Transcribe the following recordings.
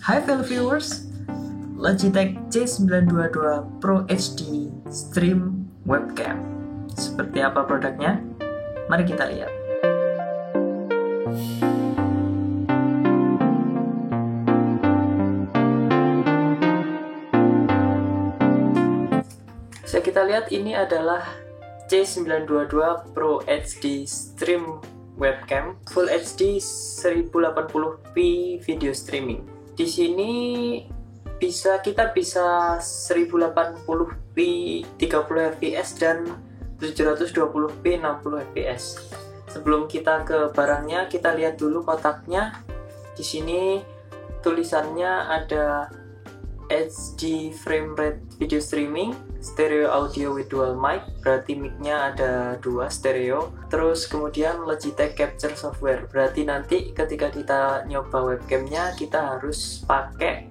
Hai fellow viewers, Logitech C922 Pro HD Stream Webcam. Seperti apa produknya? Mari kita lihat. Bisa kita lihat ini adalah C922 Pro HD Stream Webcam Full HD 1080p video streaming. Di sini kita bisa 1080p 30 fps dan 720p 60 fps. Sebelum kita ke barangnya, kita lihat dulu kotaknya. Di sini tulisannya ada HD frame rate video streaming, stereo audio with dual mic, berarti mic-nya ada 2 stereo. Terus kemudian Logitech Capture Software, berarti nanti ketika kita nyoba webcamnya kita harus pakai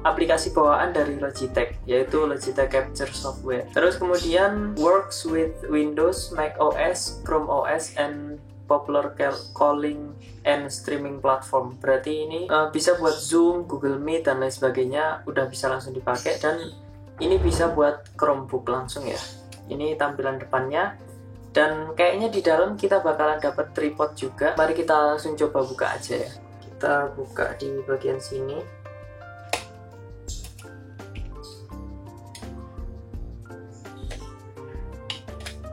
aplikasi bawaan dari Logitech, yaitu Logitech Capture Software. Terus kemudian works with Windows, Mac OS, Chrome OS, and popular calling and streaming platform. Berarti ini bisa buat Zoom, Google Meet, dan lain sebagainya, udah bisa langsung dipakai. Dan ini bisa buat Chromebook langsung ya. Ini tampilan depannya. Dan kayaknya di dalam kita bakalan dapat tripod juga. Mari kita langsung coba buka aja ya. Kita buka di bagian sini.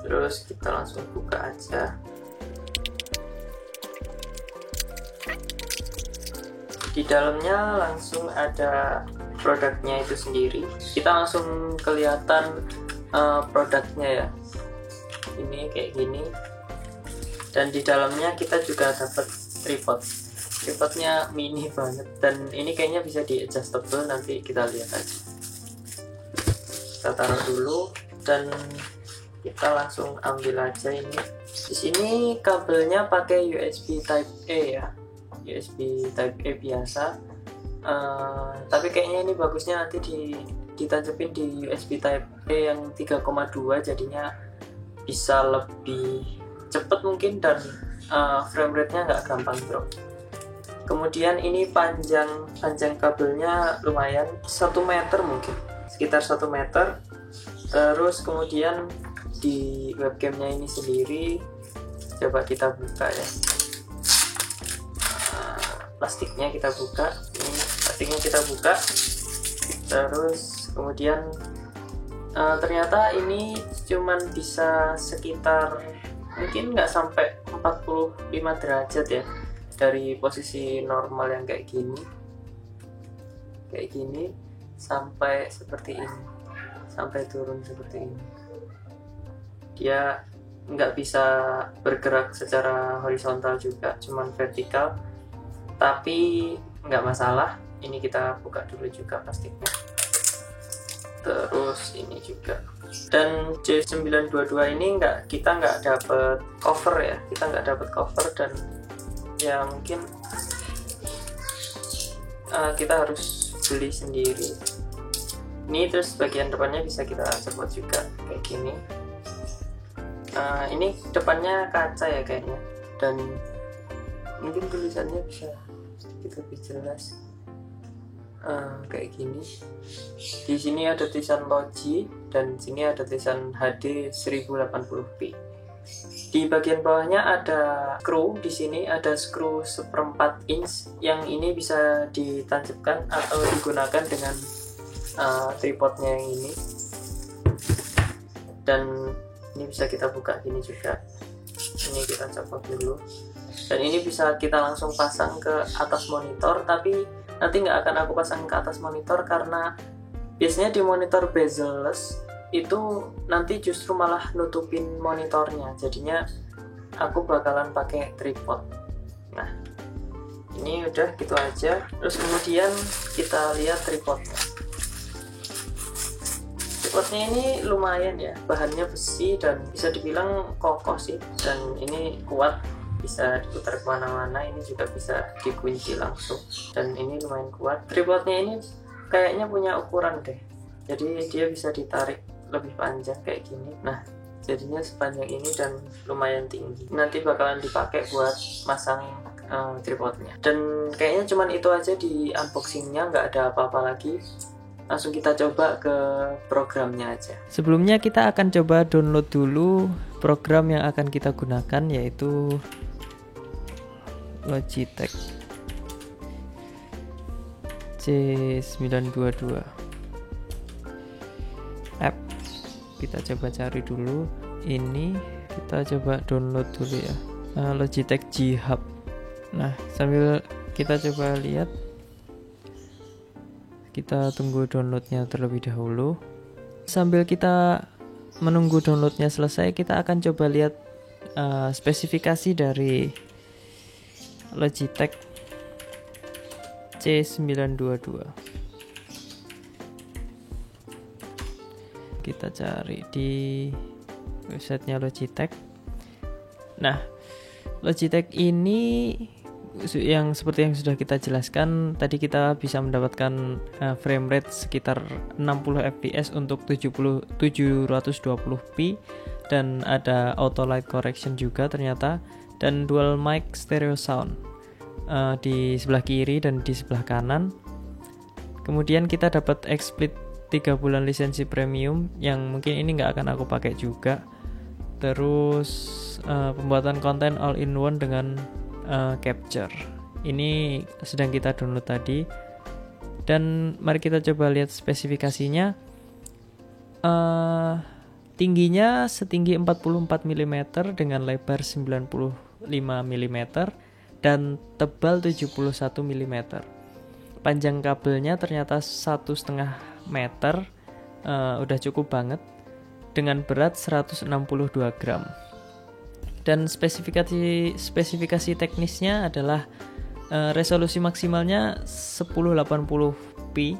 Terus kita langsung buka aja. Di dalamnya langsung ada produknya itu sendiri. Kita langsung kelihatan produknya ya. Ini kayak gini. Dan di dalamnya kita juga dapat tripod. Tripodnya mini banget. Dan ini kayaknya bisa di adjustable, nanti kita lihat aja. Kita taruh dulu dan kita langsung ambil aja ini. Di sini kabelnya pakai USB Type A ya. USB Type A biasa, tapi kayaknya ini bagusnya nanti ditancepin di USB Type A yang 3,2, jadinya bisa lebih cepet mungkin, dan frame rate-nya nggak gampang drop. Kemudian ini panjang kabelnya lumayan 1 meter mungkin, sekitar 1 meter. Terus kemudian di webcamnya ini sendiri, coba kita buka ya. Plastiknya kita buka, ini plastiknya kita buka. Terus kemudian ternyata ini cuman bisa sekitar mungkin nggak sampai 45 derajat ya, dari posisi normal yang kayak gini sampai seperti ini, sampai turun seperti ini. Dia nggak bisa bergerak secara horizontal juga, cuman vertikal. Tapi nggak masalah, ini kita buka dulu juga plastiknya. Terus ini juga. Dan C922 ini kita nggak dapet cover ya, kita nggak dapet cover, dan ya mungkin kita harus beli sendiri. Ini terus bagian depannya bisa kita copot juga kayak gini. Ini depannya kaca ya kayaknya, dan mungkin tulisannya bisa lebih jelas kayak gini. Di sini ada tulisan Logi, dan di sini ada tulisan HD 1080p. Di bagian bawahnya ada screw. Di sini ada screw 1/4 inch, yang ini bisa ditancapkan atau digunakan dengan tripodnya yang ini. Dan ini bisa kita buka gini juga. Ini kita copot dulu. Dan ini bisa kita langsung pasang ke atas monitor, tapi nanti nggak akan aku pasang ke atas monitor karena biasanya di monitor bezel-less itu nanti justru malah nutupin monitornya, jadinya aku bakalan pakai tripod. Nah, ini udah gitu aja. Terus kemudian kita lihat tripodnya. Tripodnya ini lumayan ya, bahannya besi dan bisa dibilang kokoh sih, dan ini kuat, bisa diputar kemana-mana. Ini juga bisa dikunci langsung, dan ini lumayan kuat. Tripodnya ini kayaknya punya ukuran deh, jadi dia bisa ditarik lebih panjang kayak gini. Nah, jadinya sepanjang ini dan lumayan tinggi. Nanti bakalan dipakai buat masang tripodnya. Dan kayaknya cuman itu aja di unboxingnya, nggak ada apa-apa lagi. Langsung kita coba ke programnya aja. Sebelumnya kita akan coba download dulu program yang akan kita gunakan, yaitu Logitech C922 app. Kita coba cari dulu. Ini kita coba download dulu ya, Logitech G Hub. Nah, sambil kita coba lihat, kita tunggu downloadnya terlebih dahulu. Sambil kita menunggu downloadnya selesai, kita akan coba lihat spesifikasi dari Logitech C922. Kita cari di websitenya Logitech. Nah, Logitech ini yang seperti yang sudah kita jelaskan tadi, kita bisa mendapatkan frame rate sekitar 60 fps untuk 720p, dan ada auto light correction juga ternyata, dan dual mic stereo sound di sebelah kiri dan di sebelah kanan. Kemudian kita dapat XSplit 3 bulan lisensi premium, yang mungkin ini nggak akan aku pakai juga. Terus pembuatan konten all in one dengan capture. Ini sedang kita download tadi. Dan mari kita coba lihat spesifikasinya. Tingginya setinggi 44 mm dengan lebar 95 mm dan tebal 71 mm. Panjang kabelnya ternyata 1,5 meter, udah cukup banget, dengan berat 162 gram. Dan spesifikasi teknisnya adalah resolusi maksimalnya 1080p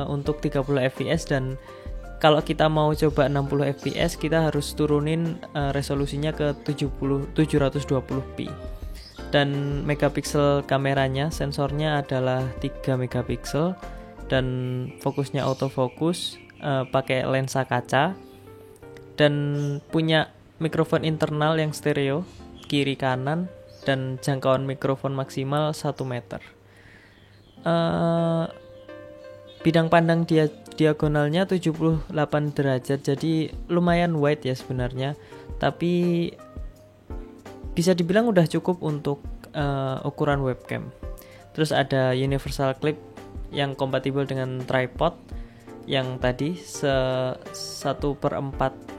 untuk 30 fps, dan kalau kita mau coba 60 fps kita harus turunin resolusinya ke 720p. Dan megapiksel kameranya, sensornya adalah 3 megapiksel, dan fokusnya autofocus, pakai lensa kaca, dan punya mikrofon internal yang stereo kiri kanan, dan jangkauan mikrofon maksimal 1 meter. Bidang pandang diagonalnya 78 derajat, jadi lumayan wide ya sebenarnya, tapi bisa dibilang udah cukup untuk ukuran webcam. Terus ada universal clip yang kompatibel dengan tripod yang tadi 1/4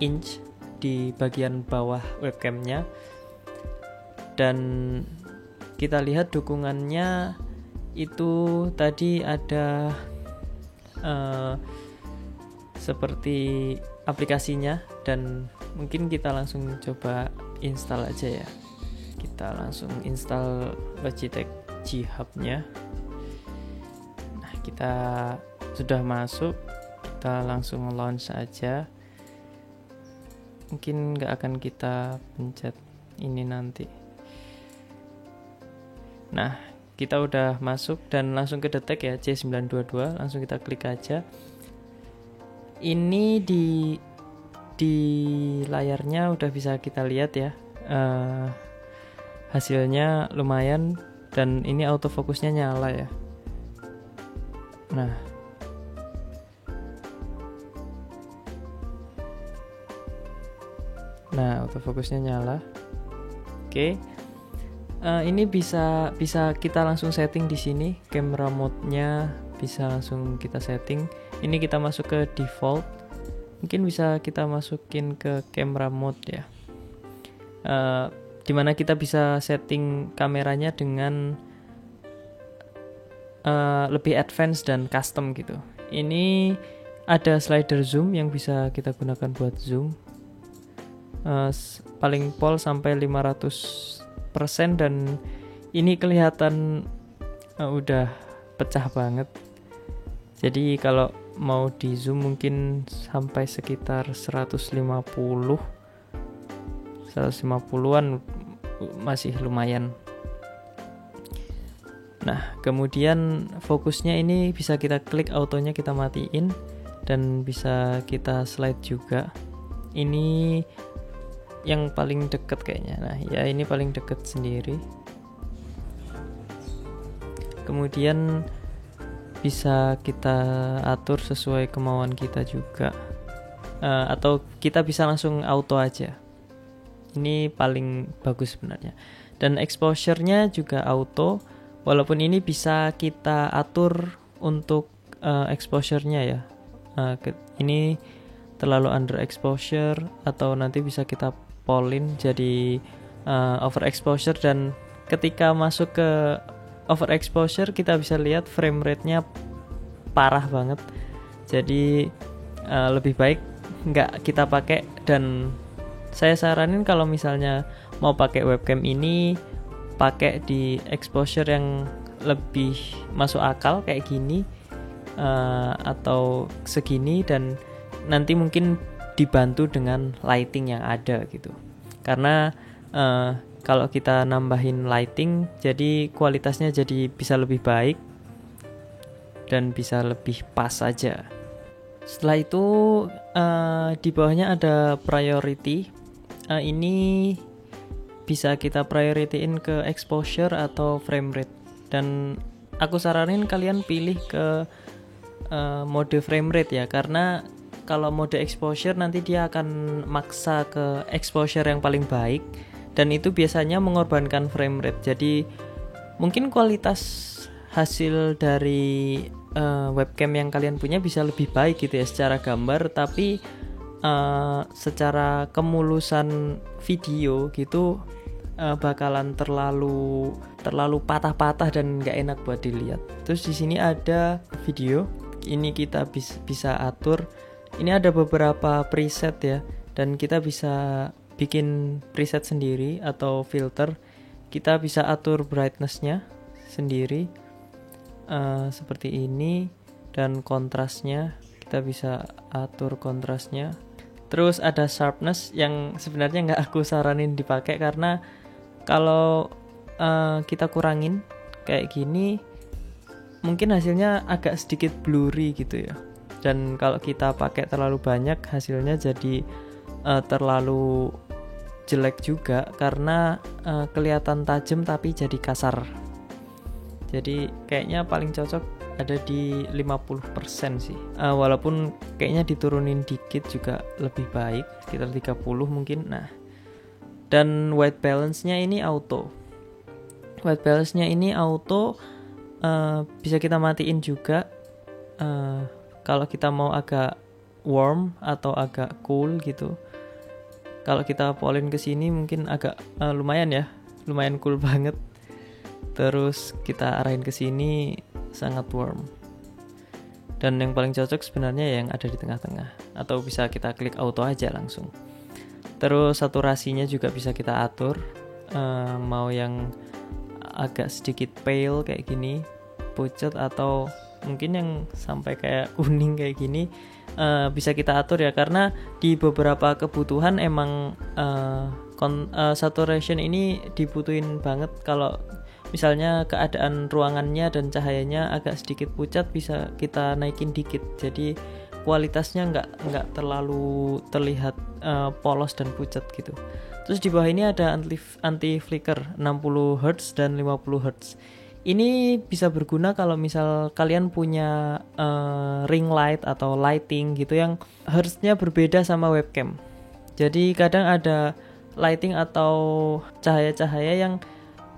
inch di bagian bawah webcamnya. Dan kita lihat dukungannya itu tadi ada seperti aplikasinya, dan mungkin kita langsung coba install aja ya. Kita langsung install Logitech G Hub-nya. Nah, kita sudah masuk, kita langsung launch aja. Mungkin nggak akan kita pencet ini nanti. Nah, kita udah masuk dan langsung ke detect ya, C922, langsung kita klik aja. Ini di layarnya udah bisa kita lihat ya, hasilnya lumayan, dan ini autofokusnya nyala ya. Nah, autofokusnya nyala. Oke. Ini bisa kita langsung setting di sini. Camera mode-nya bisa langsung kita setting. Ini kita masuk ke default. Mungkin bisa kita masukin ke camera mode ya. Dimana kita bisa setting kameranya dengan lebih advance dan custom gitu. Ini ada slider zoom yang bisa kita gunakan buat zoom. Paling pol sampai 500%, dan ini kelihatan udah pecah banget. Jadi kalau mau di zoom mungkin sampai sekitar 150-an masih lumayan. Nah, kemudian fokusnya ini bisa kita klik, autonya kita matiin, dan bisa kita slide juga. Ini yang paling deket kayaknya. Nah ya, ini paling deket sendiri. Kemudian bisa kita atur sesuai kemauan kita juga, atau kita bisa langsung auto aja. Ini paling bagus sebenarnya. Dan exposure-nya juga auto, walaupun ini bisa kita atur untuk exposure-nya ya. Ini terlalu under exposure, atau nanti bisa kita polin jadi overexposure, dan ketika masuk ke overexposure kita bisa lihat frame rate-nya parah banget. Jadi lebih baik nggak kita pakai, dan saya saranin kalau misalnya mau pakai webcam ini pakai di exposure yang lebih masuk akal kayak gini, atau segini, dan nanti mungkin dibantu dengan lighting yang ada gitu. Karena kalau kita nambahin lighting, jadi kualitasnya jadi bisa lebih baik dan bisa lebih pas saja. Setelah itu di bawahnya ada priority. Ini bisa kita priority-in ke exposure atau frame rate, dan aku saranin kalian pilih ke mode frame rate ya, karena kalau mode exposure nanti dia akan maksa ke exposure yang paling baik, dan itu biasanya mengorbankan frame rate. Jadi mungkin kualitas hasil dari webcam yang kalian punya bisa lebih baik gitu ya secara gambar, tapi secara kemulusan video gitu bakalan terlalu patah-patah dan nggak enak buat dilihat. Terus di sini ada video, ini kita bisa atur. Ini ada beberapa preset ya, dan kita bisa bikin preset sendiri atau filter. Kita bisa atur brightness-nya sendiri seperti ini, dan kontrasnya kita bisa atur kontrasnya. Terus ada sharpness yang sebenarnya nggak aku saranin dipakai, karena kalau kita kurangin kayak gini mungkin hasilnya agak sedikit blurry gitu ya, dan kalau kita pakai terlalu banyak hasilnya jadi terlalu jelek juga, karena kelihatan tajam tapi jadi kasar. Jadi kayaknya paling cocok ada di 50% sih, walaupun kayaknya diturunin dikit juga lebih baik, sekitar 30 mungkin. Nah, dan white balance-nya ini auto. White balance-nya ini auto, bisa kita matiin juga kalau kita mau agak warm atau agak cool gitu. Kalau kita polin ke sini mungkin agak lumayan cool banget. Terus kita arahin ke sini sangat warm. Dan yang paling cocok sebenarnya yang ada di tengah-tengah, atau bisa kita klik auto aja langsung. Terus saturasinya juga bisa kita atur, mau yang agak sedikit pale kayak gini, pucat, atau mungkin yang sampai kayak kuning kayak gini, bisa kita atur ya, karena di beberapa kebutuhan emang saturation ini dibutuhin banget. Kalau misalnya keadaan ruangannya dan cahayanya agak sedikit pucat, bisa kita naikin dikit, jadi kualitasnya nggak terlalu terlihat polos dan pucat gitu. Terus di bawah ini ada anti flicker 60 Hz dan 50 Hz. Ini bisa berguna kalau misal kalian punya ring light atau lighting gitu yang hertznya berbeda sama webcam. Jadi kadang ada lighting atau cahaya-cahaya yang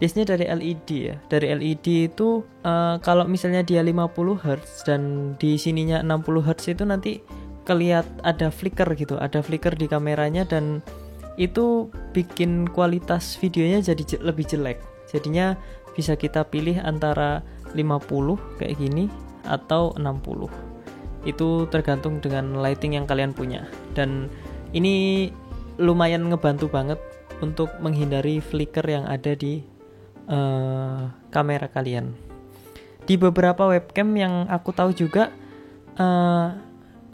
biasanya dari LED ya. Dari LED itu kalau misalnya dia 50 Hz dan di sininya 60 Hz itu nanti kelihat ada flicker gitu, ada flicker di kameranya, dan itu bikin kualitas videonya jadi lebih jelek. Jadinya bisa kita pilih antara 50 kayak gini atau 60. Itu tergantung dengan lighting yang kalian punya. Dan ini lumayan ngebantu banget untuk menghindari flicker yang ada di kamera kalian. Di beberapa webcam yang aku tahu juga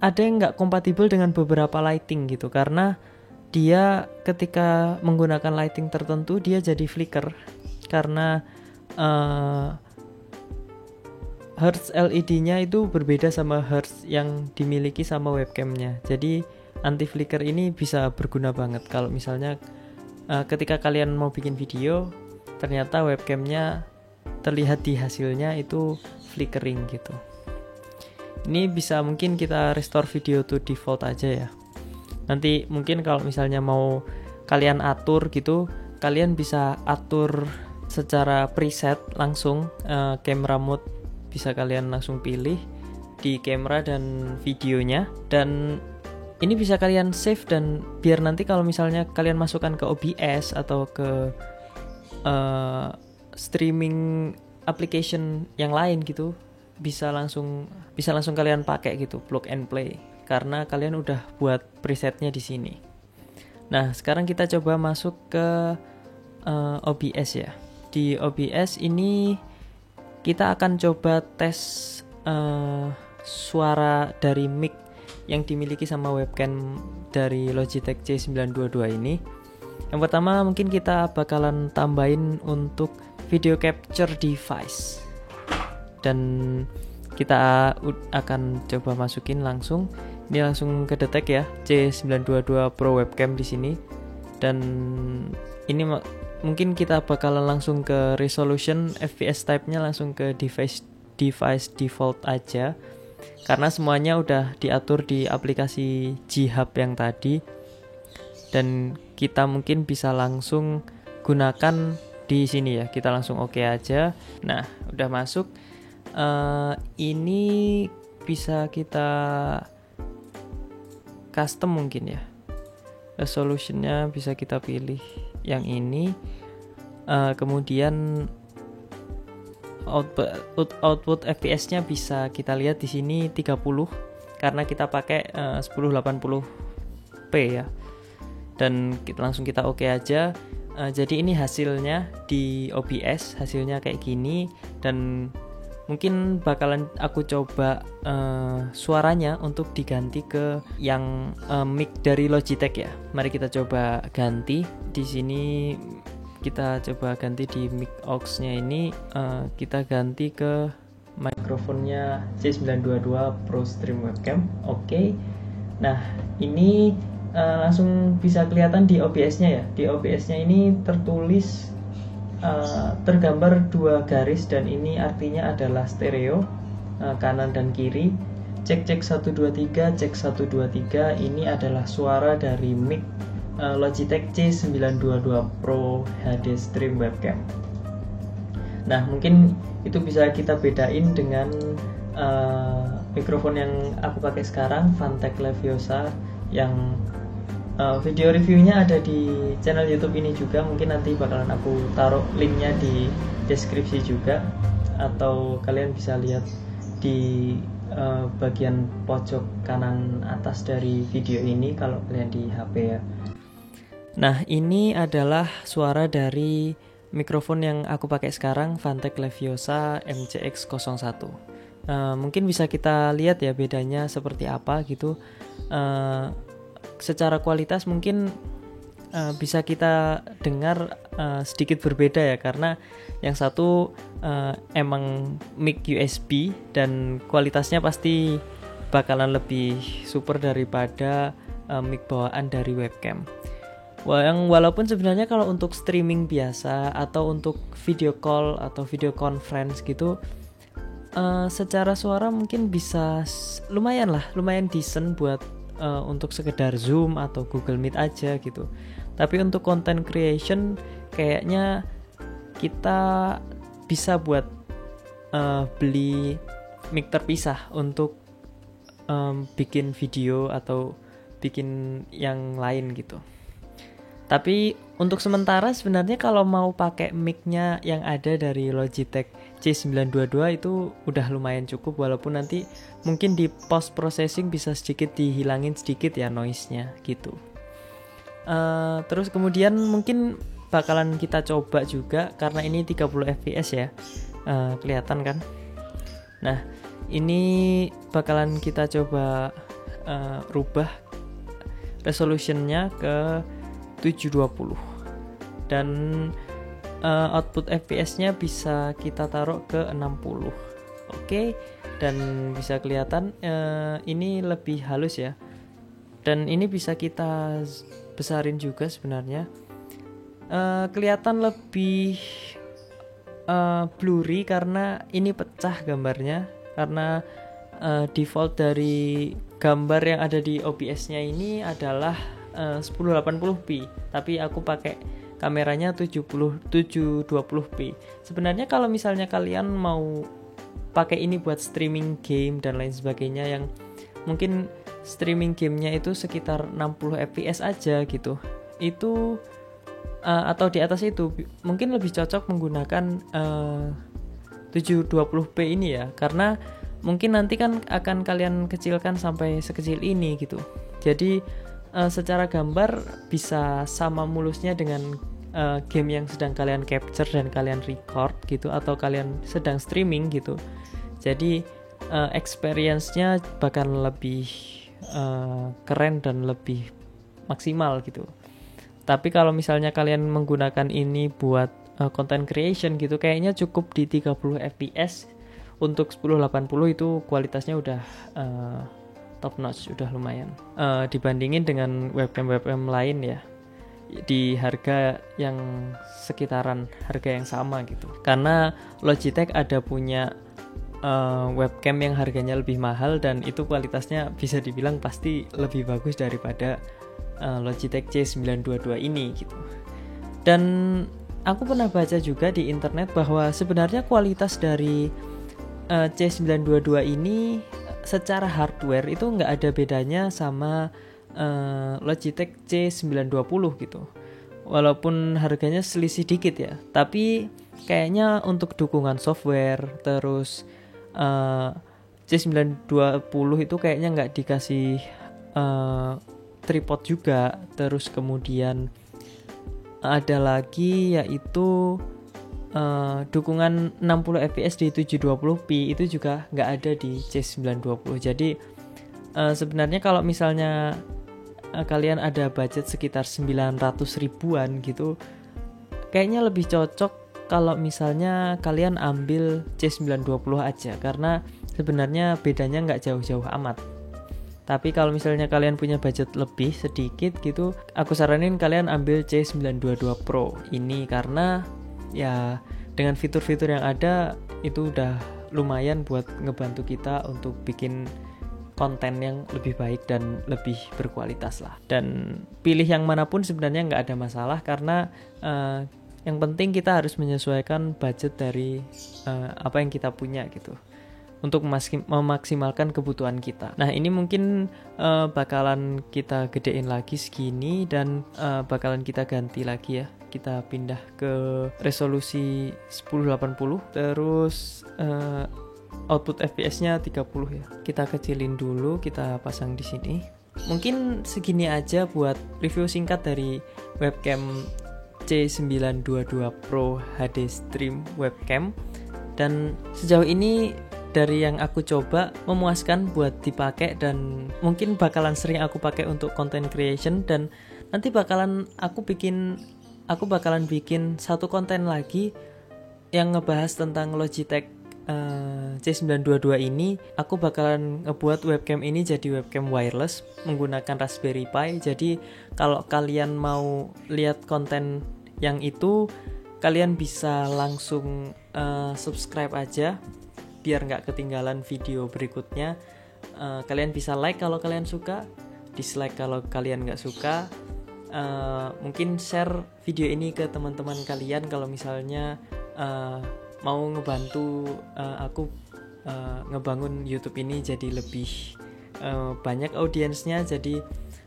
ada yang nggak kompatibel dengan beberapa lighting gitu, karena dia ketika menggunakan lighting tertentu dia jadi flicker, karena hertz LED-nya itu berbeda sama hertz yang dimiliki sama webcamnya. Jadi anti flicker ini bisa berguna banget kalau misalnya ketika kalian mau bikin video ternyata webcamnya terlihat di hasilnya itu flickering gitu. Ini bisa mungkin kita restore video to default aja ya. Nanti mungkin kalau misalnya mau kalian atur gitu, kalian bisa atur secara preset langsung. Camera mode bisa kalian langsung pilih di kamera dan videonya, dan ini bisa kalian save, dan biar nanti kalau misalnya kalian masukkan ke OBS atau ke streaming application yang lain gitu, bisa langsung kalian pakai gitu, plug and play, karena kalian udah buat presetnya di sini. Nah, sekarang kita coba masuk ke OBS ya. Di OBS ini kita akan coba tes suara dari mic yang dimiliki sama webcam dari Logitech C922 ini. Yang pertama mungkin kita bakalan tambahin untuk video capture device, dan kita akan coba masukin langsung. Ini langsung kedetek ya, C922 Pro webcam di sini. Dan ini mungkin kita bakalan langsung ke resolution, FPS type-nya langsung ke device default aja, karena semuanya udah diatur di aplikasi G-Hub yang tadi. Dan kita mungkin bisa langsung gunakan di sini ya, kita langsung oke aja. Nah, udah masuk. Ini bisa kita custom mungkin ya, resolutionnya bisa kita pilih yang ini. Kemudian output FPS-nya bisa kita lihat di sini 30, karena kita pakai 1080p ya. Dan langsung kita oke aja. Jadi ini hasilnya di OBS, hasilnya kayak gini. Dan mungkin bakalan aku coba suaranya untuk diganti ke yang mic dari Logitech ya. Mari kita coba ganti. Di sini kita coba ganti di mic aux-nya ini, kita ganti ke mikrofonnya C922 Pro Stream Webcam. Oke. Nah, ini langsung bisa kelihatan di OBS-nya ya. Di OBS-nya ini tertulis tergambar 2 garis, dan ini artinya adalah stereo, kanan dan kiri. Cek 123, cek 123. Ini adalah suara dari mic Logitech C922 Pro HD Stream Webcam. Nah, mungkin itu bisa kita bedain dengan mikrofon yang aku pakai sekarang, Fantech Leviosa, yang video reviewnya ada di channel YouTube ini juga. Mungkin nanti bakalan aku taruh linknya di deskripsi juga, atau kalian bisa lihat di bagian pojok kanan atas dari video ini kalau kalian di HP ya. Nah, ini adalah suara dari mikrofon yang aku pakai sekarang, Fantech Leviosa MCX01. Mungkin bisa kita lihat ya bedanya seperti apa gitu. Secara kualitas mungkin bisa kita dengar sedikit berbeda ya, karena yang satu emang mic USB dan kualitasnya pasti bakalan lebih super daripada mic bawaan dari webcam. Walaupun sebenarnya kalau untuk streaming biasa atau untuk video call atau video conference gitu, secara suara mungkin bisa lumayan decent buat untuk sekedar Zoom atau Google Meet aja gitu. Tapi untuk content creation kayaknya kita bisa buat beli mic terpisah untuk bikin video atau bikin yang lain gitu. Tapi untuk sementara sebenarnya kalau mau pakai mic-nya yang ada dari Logitech C922 itu udah lumayan cukup, walaupun nanti mungkin di post processing bisa sedikit dihilangin sedikit ya noise-nya gitu. Terus kemudian mungkin bakalan kita coba juga, karena ini 30 fps ya, kelihatan kan. Nah, ini bakalan kita coba rubah resolutionnya ke 720, dan output fps-nya bisa kita taruh ke 60. Oke, dan bisa kelihatan ini lebih halus ya, dan ini bisa kita besarin juga sebenarnya. Kelihatan lebih blurry karena ini pecah gambarnya, karena default dari gambar yang ada di OBS-nya ini adalah 1080p, tapi aku pakai kameranya 720p. Sebenarnya kalau misalnya kalian mau pakai ini buat streaming game dan lain sebagainya, yang mungkin streaming gamenya itu sekitar 60 fps aja gitu, itu atau di atas itu mungkin lebih cocok menggunakan 720p ini ya, karena mungkin nanti kan akan kalian kecilkan sampai sekecil ini gitu. Jadi secara gambar bisa sama mulusnya dengan game yang sedang kalian capture dan kalian record gitu, atau kalian sedang streaming gitu. Jadi experience-nya bakal lebih keren dan lebih maksimal gitu. Tapi kalau misalnya kalian menggunakan ini buat content creation gitu, kayaknya cukup di 30 fps. Untuk 1080 itu kualitasnya udah top notch, udah lumayan dibandingin dengan webcam lain ya, di harga yang sekitaran harga yang sama gitu. Karena Logitech ada punya webcam yang harganya lebih mahal, dan itu kualitasnya bisa dibilang pasti lebih bagus daripada Logitech C922 ini gitu. Dan aku pernah baca juga di internet bahwa sebenarnya kualitas dari C922 ini secara hardware itu nggak ada bedanya sama Logitech C920 gitu. Walaupun harganya selisih dikit ya, tapi kayaknya untuk dukungan software, terus C920 itu kayaknya nggak dikasih tripod juga. Terus kemudian ada lagi yaitu dukungan 60 fps di 720p itu juga nggak ada di C920. Jadi sebenarnya kalau misalnya kalian ada budget sekitar 900 ribuan gitu, kayaknya lebih cocok kalau misalnya kalian ambil C920 aja, karena sebenarnya bedanya nggak jauh-jauh amat. Tapi kalau misalnya kalian punya budget lebih sedikit gitu, aku saranin kalian ambil C922 Pro ini, karena ya dengan fitur-fitur yang ada itu udah lumayan buat ngebantu kita untuk bikin konten yang lebih baik dan lebih berkualitas lah. Dan pilih yang manapun sebenarnya nggak ada masalah, karena yang penting kita harus menyesuaikan budget dari apa yang kita punya gitu, untuk memaksimalkan kebutuhan kita. Nah ini mungkin bakalan kita gedein lagi segini, dan bakalan kita ganti lagi ya. Kita pindah ke resolusi 1080, terus output fps-nya 30 ya. Kita kecilin dulu, kita pasang di sini. Mungkin segini aja buat review singkat dari webcam C922 Pro HD Stream Webcam. Dan sejauh ini dari yang aku coba memuaskan buat dipakai, dan mungkin bakalan sering aku pakai untuk content creation. Dan nanti bakalan aku bakalan bikin satu konten lagi yang ngebahas tentang Logitech C922 ini. Aku bakalan ngebuat webcam ini jadi webcam wireless menggunakan Raspberry Pi. Jadi kalau kalian mau lihat konten yang itu, kalian bisa langsung subscribe aja biar nggak ketinggalan video berikutnya. Kalian bisa like kalau kalian suka, dislike kalau kalian nggak suka. Mungkin share video ini ke teman-teman kalian kalau misalnya mau ngebantu aku ngebangun YouTube ini jadi lebih banyak audiensnya, jadi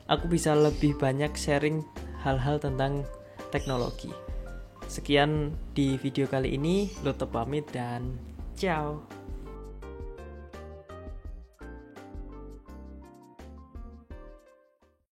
aku bisa lebih banyak sharing hal-hal tentang teknologi. Sekian di video kali ini, Loto pamit dan ciao.